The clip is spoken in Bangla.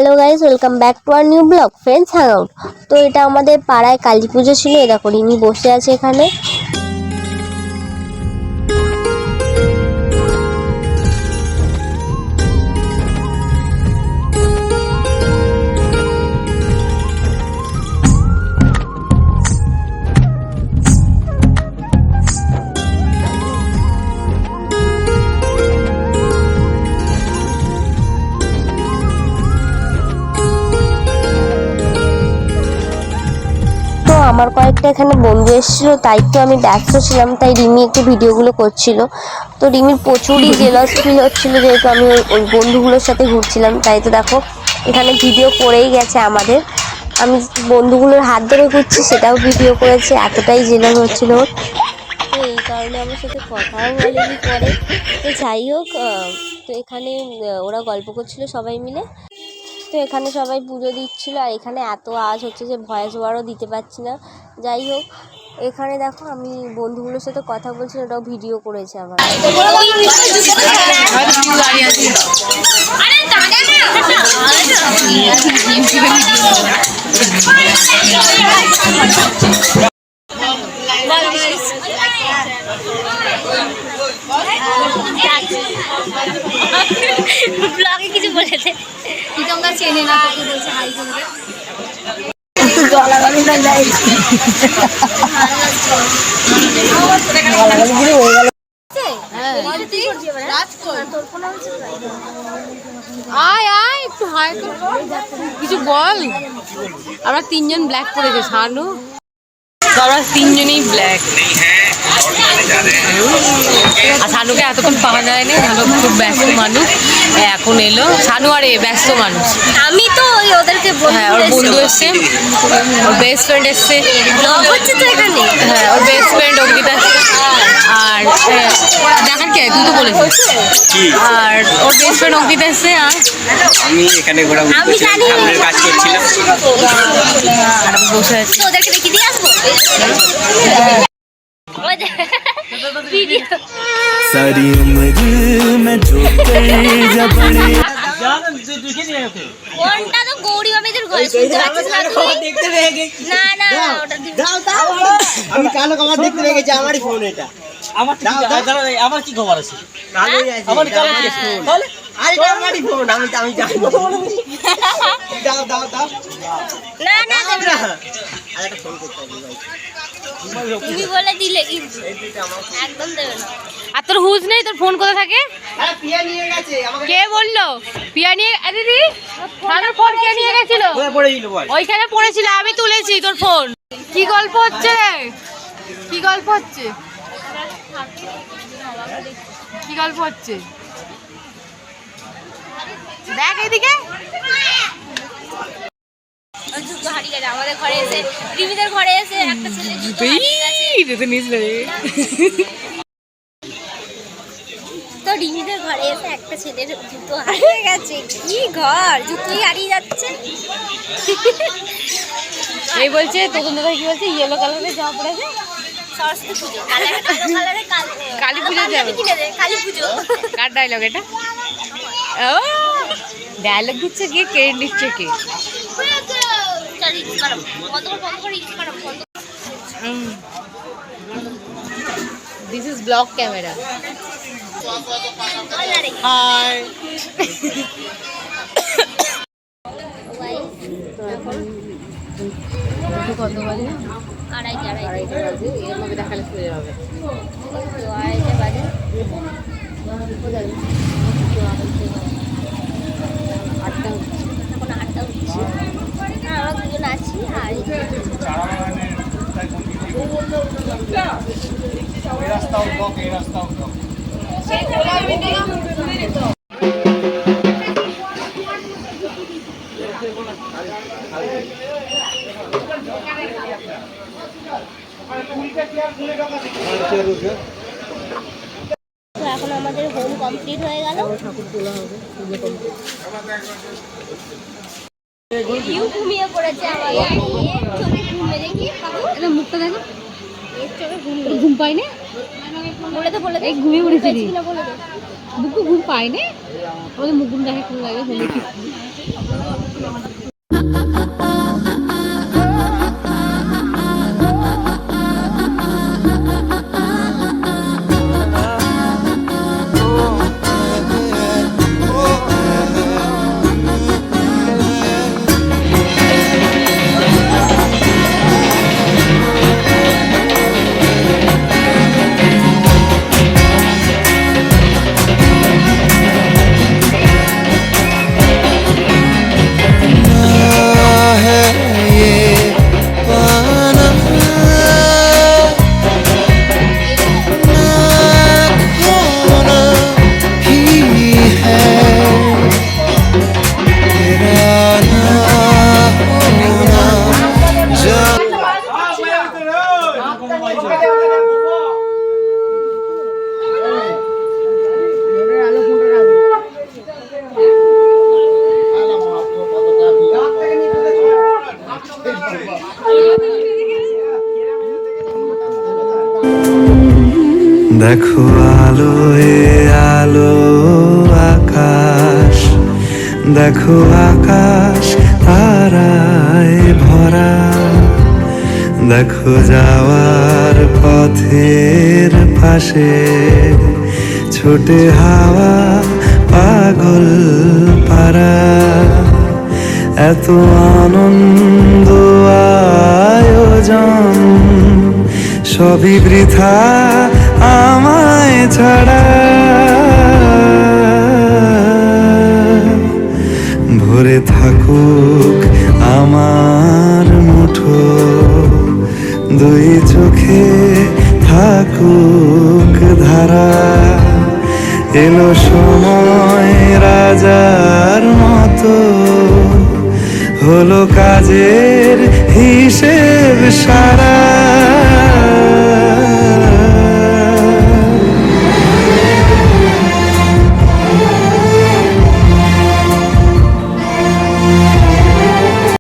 Hello guys, welcome back to our new blog friends hang out. তো এটা আমাদের পাড়ায় কালী পুজো ছিল। এই দেখো রিমি বসে আছে এখানে। আমার কয়েকটা এখানে বন্ধু এসেছিলো, তাই তো আমি ব্যস্ত ছিলাম, তাই রিমি একটু ভিডিওগুলো করছিল। তো রিমির প্রচুরই জেলাস ফিল হচ্ছিল, যেহেতু আমি ওই বন্ধুগুলোর সাথে ঘুরছিলাম। তাই তো দেখো এখানে ভিডিও করেই গেছে আমাদের। আমি বন্ধুগুলোর হাত ধরে ঘুরছি, সেটাও ভিডিও করেছে, এতটাই জেলাস হচ্ছিল। তো এই কারণে আমার সাথে কথাও বলেনি পরে। তো যাই হোক, তো এখানে ওরা গল্প করছিল সবাই মিলে। তো এখানে সবাই পুজো দিচ্ছিল, আর এখানে এত আওয়াজ হচ্ছে যে ভয়েস ওভারও দিতে পারছি না। যাই হোক, এখানে দেখো আমি বন্ধুগুলোর সাথে কথা বলছি, ওটাও ভিডিও করেছে আমার। ব্লগে কিছু বলেছে, তোমরা চেনে না, তোকে বলছে হাই করবে। কিছু বল। আমরা তিনজন ব্ল্যাক পরেছে, শানু আমরা তিনজনই ব্ল্যাক। আর শানুকে এতক্ষণ পাওয়া যায়নি, শানু খুব ব্যস্ত মানুষ, এখন এলো। শানু আর ব্যস্ত মানুষ। আমি তো ওদেরকে হ্যাঁ, ওর বন্ধু এসছে, ওর বেস্ট ফ্রেন্ড এসছে। হ্যাঁ, ওর বেস্ট ফ্রেন্ড অঙ্কিতা। আর দেখার কে, তুই তো বলেছিস। আর ওর বেস্ট ফ্রেন্ড অঙ্কিতা এসছে। আর আমি এখানে ঘোরাঘুরি সামনের কাজ করছিলাম, আর আমি বসে আছি। ওদেরকে দেখি দিয়ে আসবো। सारी उम्र मैं जो कर जब बड़े কোনটা তো গৌরী মামিদের গল্প শুনতে পাচ্ছিস না তুই? দেখতে পেয়ে গেছি। না না ওটা দাও আমি কালো কভার দেখতে পেয়ে গেছি। আমারই ফোন এটা। আমার আমার কি খবর আছে? কালোই আছে। আমার কালো কি ফোন? বল। আরে এটা আমারই ফোন, আমি জানি। দাও না না না। আরেকটা ফোন করতে হবে ভাই। তুমি বলে দিলে কিন্তু একদম দেবে না। আর তোর হুজ নেই, তোর ফোন কোথায় থাকে? আরে পিয়া নিয়ে গেছে আমাকে। কে বললো পিয়া নিয়ে? আরে দিদি, শানুর ফোন কে নিয়ে গেছিল? কোথায় পড়ে গেল বল? ওইখানে পড়েছিল, আমি তুলেছি তোর ফোন। কি গল্প হচ্ছে রে? কি গল্প হচ্ছে? কি গল্প হচ্ছে? দেখ এইদিকে। আমাদের ঘরে এসে, রিমিদের ঘরে এসে একটা ছেলে জুতো হারিয়ে গেছে। তো রিমিদের ঘরে এসে একটা ছেলের জুতো হারিয়ে গেছে। কি ঘর, জুতোই হারিয়ে যাচ্ছে। এই বলছে তখন দাদা কি বলছে, ইয়েলো কালারের জামা পড়েছে। সরস্বতী পুজো, কালো কালারে কালী পুজো যাবে। কালী পুজো। কার ডায়লগ এটা? ও ডায়লগ দিচ্ছে কে, ক্রেডিট নিচ্ছে কে? This is vlog camera. Hi. কত বাজে? আড়াইটা বাজে। এর মধ্যে দেখালে সোজা হবে। আড়াইটা বাজে। আটটা এখন 8টা হচ্ছে। আমরা দুজন আছি। আর তো এখন আমাদের হোম কমপ্লিট হয়ে গেল। ঘুমিয়ে পড়েছে আমাদের। চোখে ঘুমে দেখি এটা মুখটা দেখো। এর চোখে ঘুম পাইনি বলে তো বলে এই ঘুমিয়ে পড়েছি না বলে দে। বুকু ঘুম পাইনি। আমাদের মুখ ঘুম দেখে খুব লাগে। দেখো আলোয় আলো আকাশ, দেখো আকাশ তারায় ভরা, দেখো যাওয়ার পথের পাশে ছোটে হাওয়া পাগল পারা। এত আনন্দ আয়োজন সবই বৃথা আমায় ছাড়া। ভরে থাকুক আমার মুঠো, দুই চোখে থাকুক ধারা। এলো সময় রাজার মতো, হলো কাজের